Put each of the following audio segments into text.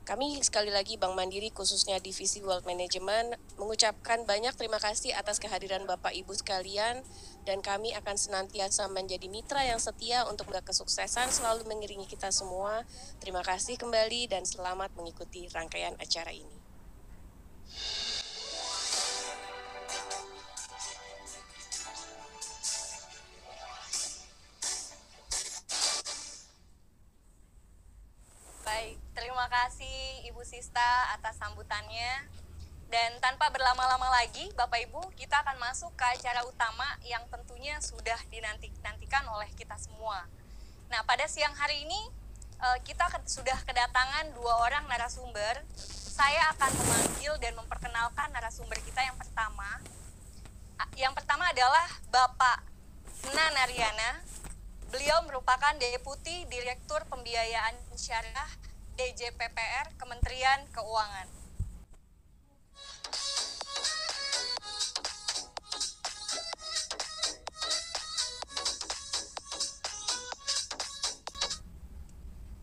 Kami sekali lagi Bank Mandiri khususnya Divisi Wealth Management mengucapkan banyak terima kasih atas kehadiran Bapak Ibu sekalian dan kami akan senantiasa menjadi mitra yang setia untuk kesuksesan selalu mengiringi kita semua. Terima kasih kembali dan selamat mengikuti rangkaian acara ini. Baik, terima kasih Ibu Sista atas sambutannya. Dan tanpa berlama-lama lagi, Bapak Ibu, kita akan masuk ke acara utama yang tentunya sudah dinantikan oleh kita semua. Nah, pada siang hari ini kita sudah kedatangan 2 orang narasumber. Saya akan memanggil dan memperkenalkan narasumber kita yang pertama. Yang pertama adalah Bapak Naryana. Beliau merupakan Deputi Direktur Pembiayaan Syariah DJPPR Kementerian Keuangan.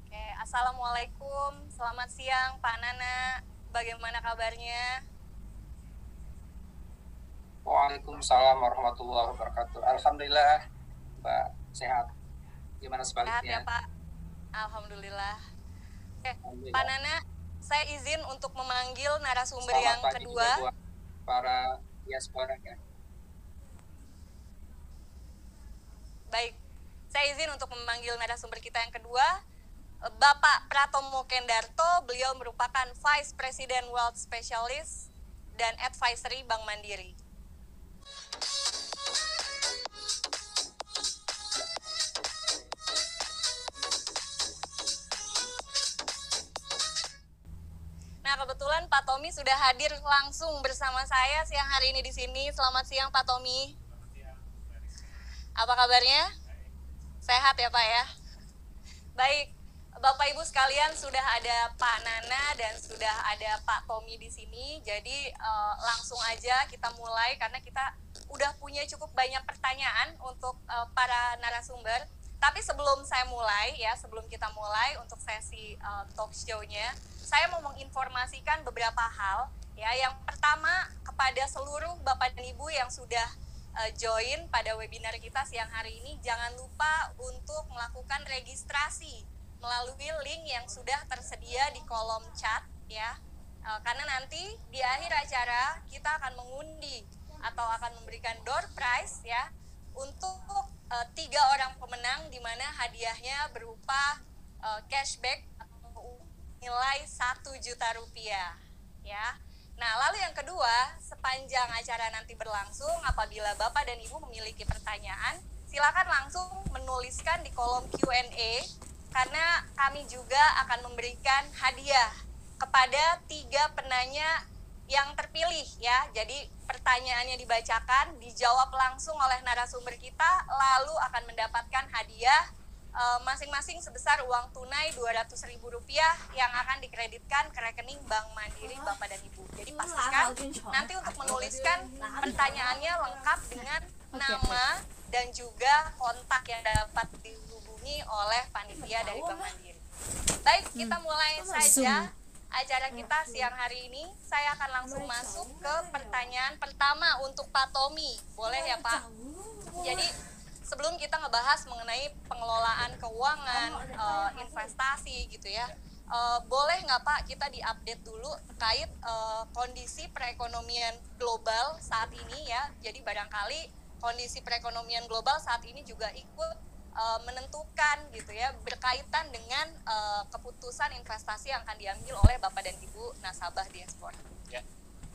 Oke, Assalamualaikum, selamat siang Pak Nana, bagaimana kabarnya? Waalaikumsalam warahmatullahi wabarakatuh. Alhamdulillah, Mbak, sehat. Gimana sebaliknya? Sehat ya Pak, Alhamdulillah. Oke, Pak Nana, saya izin untuk memanggil narasumber Selamat yang pagi kedua. juga buat para diaspora ya. Baik, saya izin untuk memanggil narasumber kita yang kedua, Bapak Pratomo Kendarto. Beliau merupakan Vice President Wealth Specialist dan Advisory Bank Mandiri. Nah, kebetulan Pak Tommy sudah hadir langsung bersama saya siang hari ini di sini. Selamat siang Pak Tommy. Apa kabarnya? Sehat ya Pak ya? Baik, Bapak Ibu sekalian, sudah ada Pak Nana dan sudah ada Pak Tommy di sini. Jadi langsung aja kita mulai karena kita udah punya cukup banyak pertanyaan untuk para narasumber. Tapi sebelum kita mulai untuk sesi talk show-nya, saya mau menginformasikan beberapa hal. Ya, yang pertama kepada seluruh Bapak dan Ibu yang sudah join pada webinar kita siang hari ini, jangan lupa untuk melakukan registrasi melalui link yang sudah tersedia di kolom chat ya. Karena nanti di akhir acara kita akan mengundi atau akan memberikan door prize ya untuk 3 orang pemenang, di mana hadiahnya berupa cashback atau nilai 1 juta rupiah ya. Nah, lalu yang kedua, sepanjang acara nanti berlangsung, apabila Bapak dan Ibu memiliki pertanyaan, silakan langsung menuliskan di kolom Q&A, karena kami juga akan memberikan hadiah kepada 3 penanya yang terpilih ya. Jadi pertanyaannya dibacakan, dijawab langsung oleh narasumber kita, lalu akan mendapatkan hadiah masing-masing sebesar uang tunai Rp200.000 yang akan dikreditkan ke rekening Bank Mandiri Bapak dan Ibu. Jadi pastikan nanti untuk menuliskan pertanyaannya lengkap dengan nama dan juga kontak yang dapat dihubungi oleh panitia dari Bank Mandiri. Baik, kita mulai saja acara kita siang hari ini. Saya akan langsung masuk ke pertanyaan pertama untuk Pak Tommy. Boleh ya Pak? Jadi sebelum kita ngebahas mengenai pengelolaan keuangan, investasi gitu ya, boleh nggak Pak kita diupdate dulu terkait kondisi perekonomian global saat ini ya. Jadi barangkali kondisi perekonomian global saat ini juga ikut menentukan gitu ya, berkaitan dengan keputusan investasi yang akan diambil oleh Bapak dan Ibu nasabah diaspora. Ya,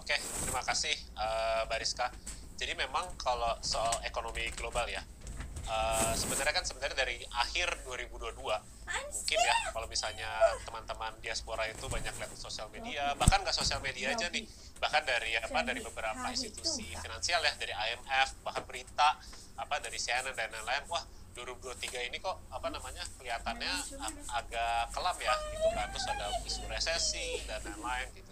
oke, terima kasih Mbak Rizka. Jadi memang kalau soal ekonomi global ya, sebenarnya dari akhir 2022 mungkin ya, kalau misalnya teman-teman diaspora itu banyak lihat sosial media, bahkan nggak sosial media aja nih, bahkan dari beberapa institusi finansial ya, dari IMF, bahkan berita dari CNN dan lain-lain, wah 2023 ini kok kelihatannya agak kelam ya gitu kan, terus ada isu resesi dan lain-lain gitu.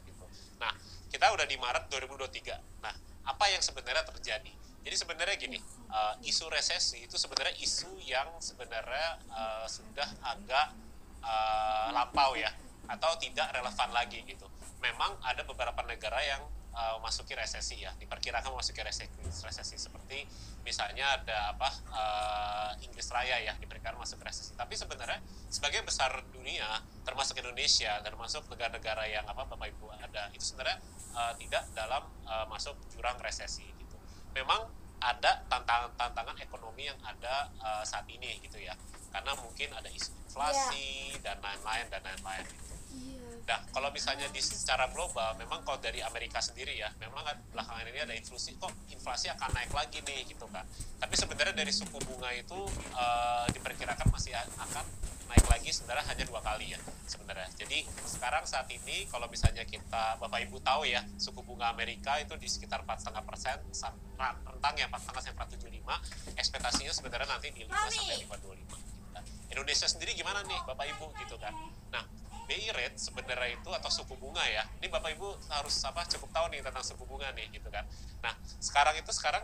Nah, kita udah di Maret 2023. Nah, apa yang sebenarnya terjadi? Jadi sebenarnya gini, isu resesi itu sebenarnya isu yang sebenarnya sudah agak lampau ya. atau tidak relevan lagi gitu. Memang ada beberapa negara yang masuki resesi ya, diperkirakan memasuki resesi seperti misalnya ada Inggris Raya ya, diperkirakan masuk resesi. Tapi sebenarnya sebagai besar dunia, termasuk Indonesia dan termasuk negara-negara yang Bapak Ibu ada, itu sebenarnya tidak dalam masuk jurang resesi gitu. Memang ada tantangan ekonomi yang ada saat ini gitu ya, karena mungkin ada isu inflasi dan lain-lain gitu. Nah, kalau misalnya secara global, memang kalau dari Amerika sendiri ya, memang belakangan ini ada inflasi akan naik lagi nih gitu kan. Tapi sebenarnya dari suku bunga itu diperkirakan masih akan naik lagi sebenarnya hanya 2 kali ya sebenarnya. Jadi sekarang saat ini kalau misalnya Bapak Ibu tahu ya, suku bunga Amerika itu di sekitar 4,5%, rentang ya 4,5-4,75, ekspektasinya sebenarnya nanti di 5-5,25. Indonesia sendiri gimana nih Bapak Ibu gitu kan. Nah, BI rate sebenarnya itu atau suku bunga ya. Ini Bapak Ibu harus cukup tahu nih tentang suku bunga nih gitu kan. Nah, sekarang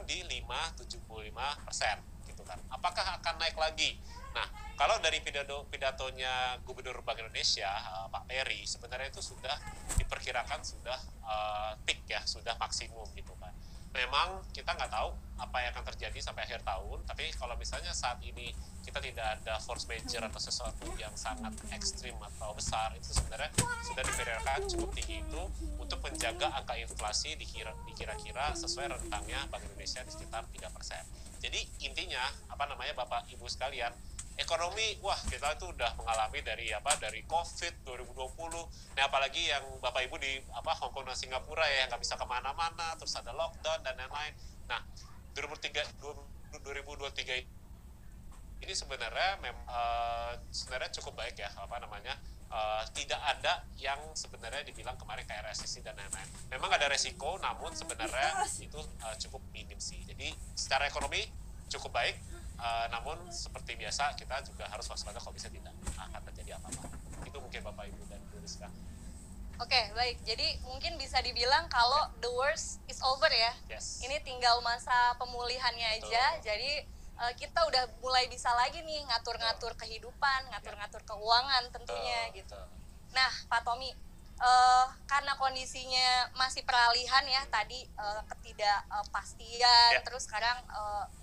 di 5,75% gitu kan. Apakah akan naik lagi? Nah, kalau dari pidatonya Gubernur Bank Indonesia Pak Peri sebenarnya itu sudah diperkirakan sudah peak ya, sudah maksimum gitu kan. Memang kita nggak tahu apa yang akan terjadi sampai akhir tahun, tapi kalau misalnya saat ini kita tidak ada force major atau sesuatu yang sangat ekstrim atau besar, itu sebenarnya sudah diperkirakan cukup tinggi itu untuk menjaga angka inflasi dikira-kira sesuai rentangnya Bank Indonesia di sekitar 3%. Jadi intinya Bapak Ibu sekalian, ekonomi kita itu udah mengalami dari COVID 2020. Nah, apalagi yang Bapak Ibu di Hong Kong dan Singapura ya, yang nggak bisa kemana-mana, terus ada lockdown dan lain-lain. Nah, 2023 ini sebenarnya sebenarnya cukup baik ya, tidak ada yang sebenarnya dibilang kemarin kayak resesi dan lain-lain. Memang ada resiko, namun sebenarnya itu cukup minim sih. Jadi secara ekonomi cukup baik, namun seperti biasa kita juga harus waspada kalau bisa tidak akan terjadi apa-apa. Itu mungkin Bapak Ibu dan Bu Rizka. Oke, baik. Jadi mungkin bisa dibilang kalau the worst is over ya. Yes. Ini tinggal masa pemulihannya aja. Betul. Jadi kita udah mulai bisa lagi nih ngatur-ngatur kehidupan, ngatur-ngatur keuangan tentunya gitu. Nah, Pak Tommy, karena kondisinya masih peralihan ya, tadi ketidakpastian, terus sekarang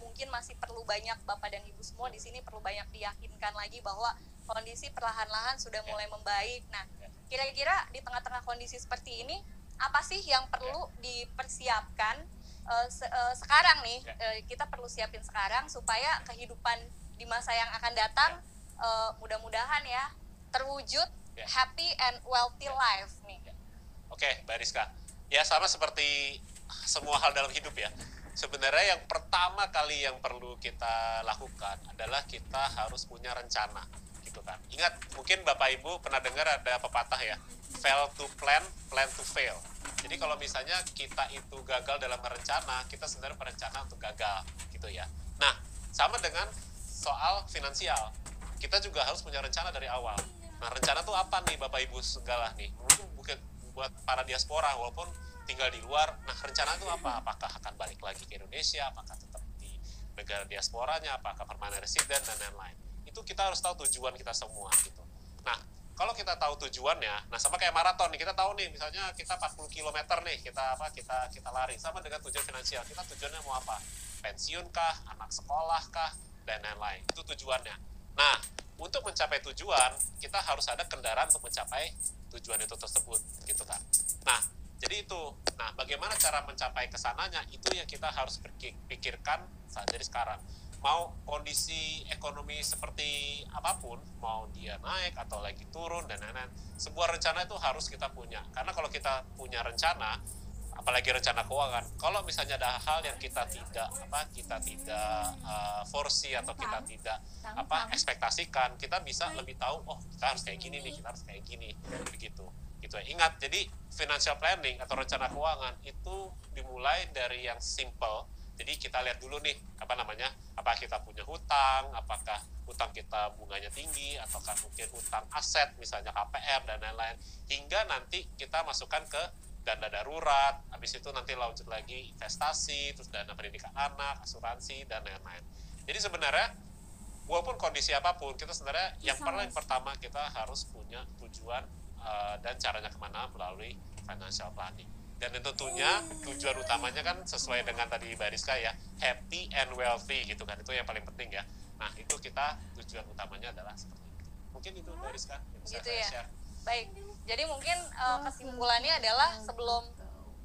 mungkin masih perlu banyak Bapak dan Ibu semua di sini perlu banyak diyakinkan lagi bahwa kondisi perlahan-lahan sudah mulai membaik. Nah, kira-kira di tengah-tengah kondisi seperti ini, apa sih yang perlu dipersiapkan sekarang nih? Kita perlu siapin sekarang supaya kehidupan di masa yang akan datang mudah-mudahan ya terwujud happy and wealthy life nih. Oke, Mbak Rizka. Ya, sama seperti semua hal dalam hidup ya. Sebenarnya yang pertama kali yang perlu kita lakukan adalah kita harus punya rencana, gitu kan. Ingat, mungkin Bapak Ibu pernah dengar ada pepatah ya, fail to plan, plan to fail. Jadi kalau misalnya kita itu gagal dalam merencana, kita sebenarnya berencana untuk gagal, gitu ya. Nah, sama dengan soal finansial. Kita juga harus punya rencana dari awal. Nah, rencana tuh apa nih Bapak Ibu segala nih? Mungkin buat para diaspora walaupun tinggal di luar. Nah, rencana itu apa? Apakah akan balik lagi ke Indonesia? Apakah tetap di negara diasporanya? Apakah permanent resident dan lain-lain? Itu kita harus tahu tujuan kita semua gitu. Nah, kalau kita tahu tujuannya, nah sama kayak maraton nih, kita tahu nih misalnya kita 40 km nih, kita lari. Sama dengan tujuan finansial. Kita tujuannya mau apa? Pensiun kah? Anak sekolah kah? Dan lain-lain. Itu tujuannya. Nah, untuk mencapai tujuan, kita harus ada kendaraan untuk mencapai tujuan itu tersebut, gitu kan. Nah, jadi itu. Nah, bagaimana cara mencapai kesananya, itu yang kita harus pikirkan dari sekarang. Mau kondisi ekonomi seperti apapun, mau dia naik atau lagi turun, dan lain-lain, sebuah rencana itu harus kita punya. Karena kalau kita punya rencana, apalagi rencana keuangan, kalau misalnya ada hal yang kita tidak foresee atau kita tidak ekspektasikan, kita bisa lebih tahu, oh kita harus kayak gini nih, kita harus kayak gini, begitu ya. Ingat, jadi financial planning atau rencana keuangan itu dimulai dari yang simple. Jadi kita lihat dulu nih, apakah kita punya hutang, apakah hutang kita bunganya tinggi, ataukah mungkin hutang aset, misalnya KPR dan lain-lain, hingga nanti kita masukkan ke dana darurat, habis itu nanti lanjut lagi investasi, terus dana pendidikan anak, asuransi, dan lain-lain. Jadi sebenarnya, walaupun kondisi apapun, kita sebenarnya yang paling pertama kita harus punya tujuan dan caranya kemana melalui financial planning. Dan tentunya tujuan utamanya kan sesuai dengan tadi Mbak Rizka ya, happy and wealthy gitu kan, itu yang paling penting ya. Nah itu kita tujuan utamanya adalah seperti itu. Mungkin itu Mbak Rizka yang bisa Gitu saya ya. share. Baik, jadi mungkin kesimpulannya adalah sebelum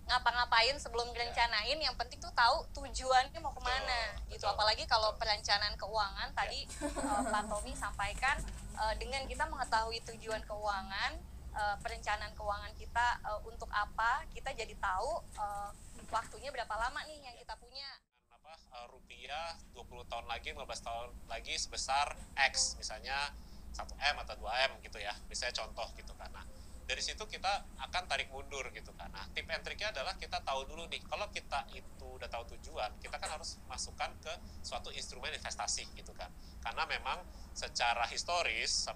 ngapa-ngapain, sebelum direncanain, yang penting tuh tahu tujuannya mau kemana gitu. Betul. Apalagi kalau perencanaan keuangan tadi Pak Tommy sampaikan, dengan kita mengetahui tujuan keuangan, perencanaan keuangan kita untuk apa, kita jadi tahu waktunya berapa lama nih yang kita punya. Rupiah 20 tahun lagi, 15 tahun lagi sebesar X, misalnya 1M atau 2M gitu ya, misalnya contoh gitu kan. Nah, dari situ kita akan tarik mundur gitu kan. Nah, tip and triknya adalah kita tahu dulu nih, kalau kita itu udah tahu tujuan, kita kan harus masukkan ke suatu instrumen investasi gitu kan. Karena memang secara historis,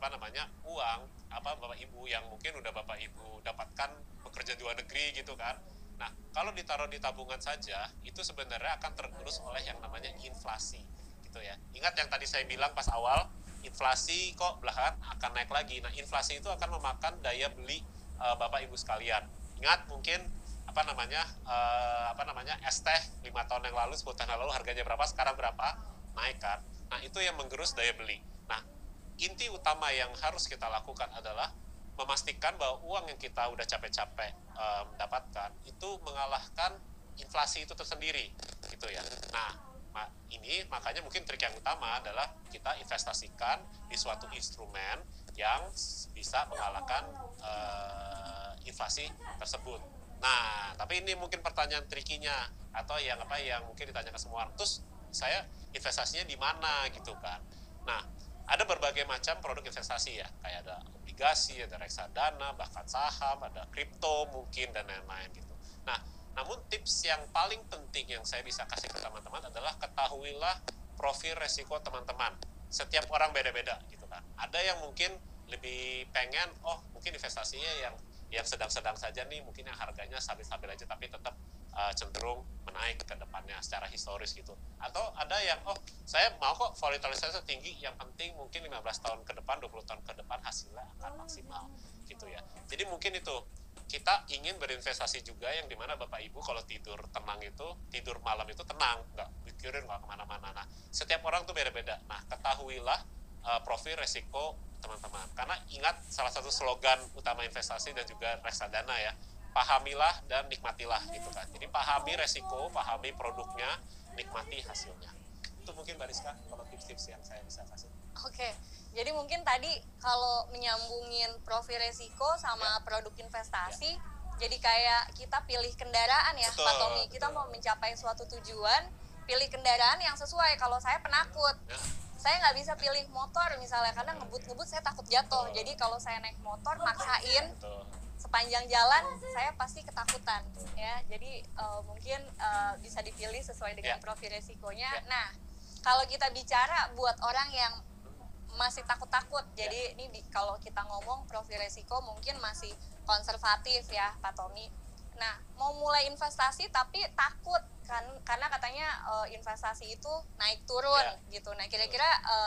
uang, Bapak Ibu yang mungkin udah Bapak Ibu dapatkan bekerja di luar negeri gitu kan. Nah, kalau ditaruh di tabungan saja, itu sebenarnya akan tergerus oleh yang namanya inflasi gitu ya. Ingat yang tadi saya bilang pas awal, inflasi kok belakangan akan naik lagi. Nah, inflasi itu akan memakan daya beli Bapak Ibu sekalian. Ingat mungkin es teh 5 tahun yang lalu, 10 tahun yang lalu harganya berapa, sekarang berapa, naik kan. Nah, itu yang menggerus daya beli. Nah, inti utama yang harus kita lakukan adalah memastikan bahwa uang yang kita udah capek-capek mendapatkan itu mengalahkan inflasi itu tersendiri gitu ya. Nah, ini makanya mungkin trik yang utama adalah kita investasikan di suatu instrumen yang bisa mengalahkan inflasi tersebut. Nah, tapi ini mungkin pertanyaan trikinya atau yang mungkin ditanyakan semua orang. Terus saya investasinya di mana gitu kan. Nah, ada berbagai macam produk investasi ya, kayak ada obligasi, ada reksadana, bahkan saham, ada kripto mungkin dan lain-lain gitu. Nah, namun tips yang paling penting yang saya bisa kasih ke teman-teman adalah ketahuilah profil resiko teman-teman. Setiap orang beda-beda gitu kan. Ada yang mungkin lebih pengen, mungkin investasinya yang sedang-sedang saja nih, mungkin yang harganya stabil-stabil aja tapi tetap cenderung menaik ke depannya secara historis gitu. Atau ada yang, saya mau kok volatilitasnya tinggi, yang penting mungkin 15 tahun ke depan, 20 tahun ke depan hasilnya akan maksimal gitu ya. Jadi mungkin itu, kita ingin berinvestasi juga yang dimana Bapak Ibu kalau tidur tenang itu, tidur malam itu tenang, nggak mikirin, nggak kemana-mana. Nah, setiap orang tuh beda-beda. Nah, ketahuilah profil resiko teman-teman. Karena ingat salah satu slogan utama investasi dan juga reksadana ya, pahamilah dan nikmatilah gitu kan. Jadi pahami resiko, pahami produknya, nikmati hasilnya. Itu mungkin Mbak Rizka kalau tips-tips yang saya bisa kasih. Oke, jadi mungkin tadi kalau menyambungin profil resiko sama produk investasi, jadi kayak kita pilih kendaraan ya, Betul, Pak Tommy. Kita mau mencapai suatu tujuan, pilih kendaraan yang sesuai. Kalau saya penakut, saya nggak bisa pilih motor misalnya, karena ngebut-ngebut saya takut jatuh. Jadi kalau saya naik motor, maksain, sepanjang jalan saya pasti ketakutan ya. Jadi mungkin bisa dipilih sesuai dengan profil resikonya. Nah, kalau kita bicara buat orang yang masih takut-takut, jadi ini kalau kita ngomong profil resiko mungkin masih konservatif ya Pak Tommy. Nah, mau mulai investasi tapi takut kan, karena katanya investasi itu naik turun gitu. Nah, kira-kira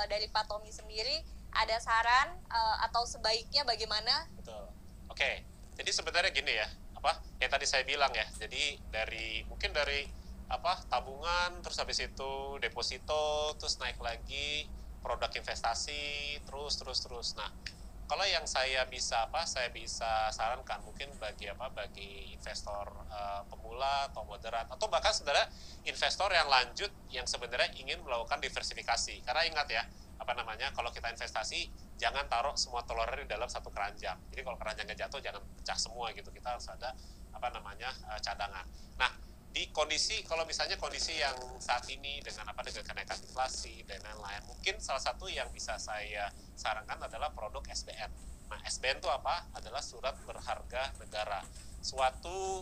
dari Pak Tommy sendiri ada saran atau sebaiknya bagaimana? Betul. Oke. Jadi sebenarnya gini ya, yang tadi saya bilang ya, jadi mungkin dari tabungan, terus habis itu deposito, terus naik lagi produk investasi, terus. Nah, kalau yang saya bisa sarankan mungkin bagi investor pemula atau moderat, atau bahkan sebenarnya investor yang lanjut yang sebenarnya ingin melakukan diversifikasi. Karena ingat ya, kalau kita investasi jangan taruh semua telurnya di dalam satu keranjang. Jadi kalau keranjangnya jatuh jangan pecah semua gitu. Kita harus ada cadangan. Nah, kalau misalnya kondisi yang saat ini dengan kenaikan inflasi dan lain-lain, mungkin salah satu yang bisa saya sarankan adalah produk SBN. Nah, SBN itu apa? Adalah surat berharga negara. Suatu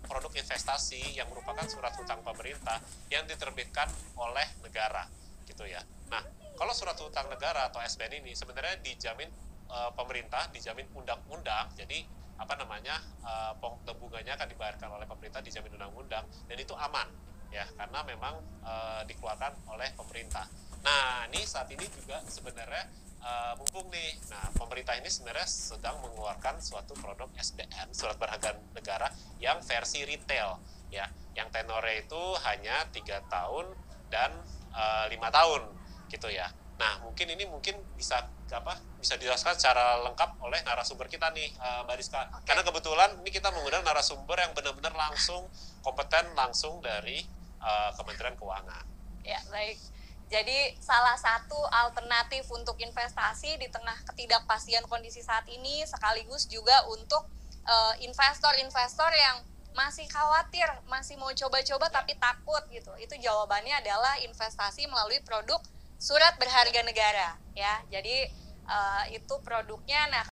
produk investasi yang merupakan surat hutang pemerintah yang diterbitkan oleh negara gitu ya. Nah, kalau surat hutang negara atau SBN ini sebenarnya dijamin pemerintah, dijamin undang-undang. Jadi pokok bunganya akan dibayarkan oleh pemerintah, dijamin undang-undang, dan itu aman ya, karena memang dikeluarkan oleh pemerintah. Nah, ini saat ini juga sebenarnya mumpung nih, nah pemerintah ini sebenarnya sedang mengeluarkan suatu produk SBN, surat berharga negara, yang versi retail, ya, yang tenornya itu hanya 3 tahun dan 5 tahun, gitu ya. Nah, mungkin bisa dijelaskan secara lengkap oleh narasumber kita nih, Mbak Rizka. Oke. Karena kebetulan ini kita mengundang narasumber yang benar-benar langsung kompeten, langsung dari Kementerian Keuangan. Ya, baik. Jadi salah satu alternatif untuk investasi di tengah ketidakpastian kondisi saat ini, sekaligus juga untuk investor-investor yang masih khawatir, masih mau coba-coba tapi takut gitu. Itu jawabannya adalah investasi melalui produk surat berharga negara, ya. Jadi itu produknya. Nah,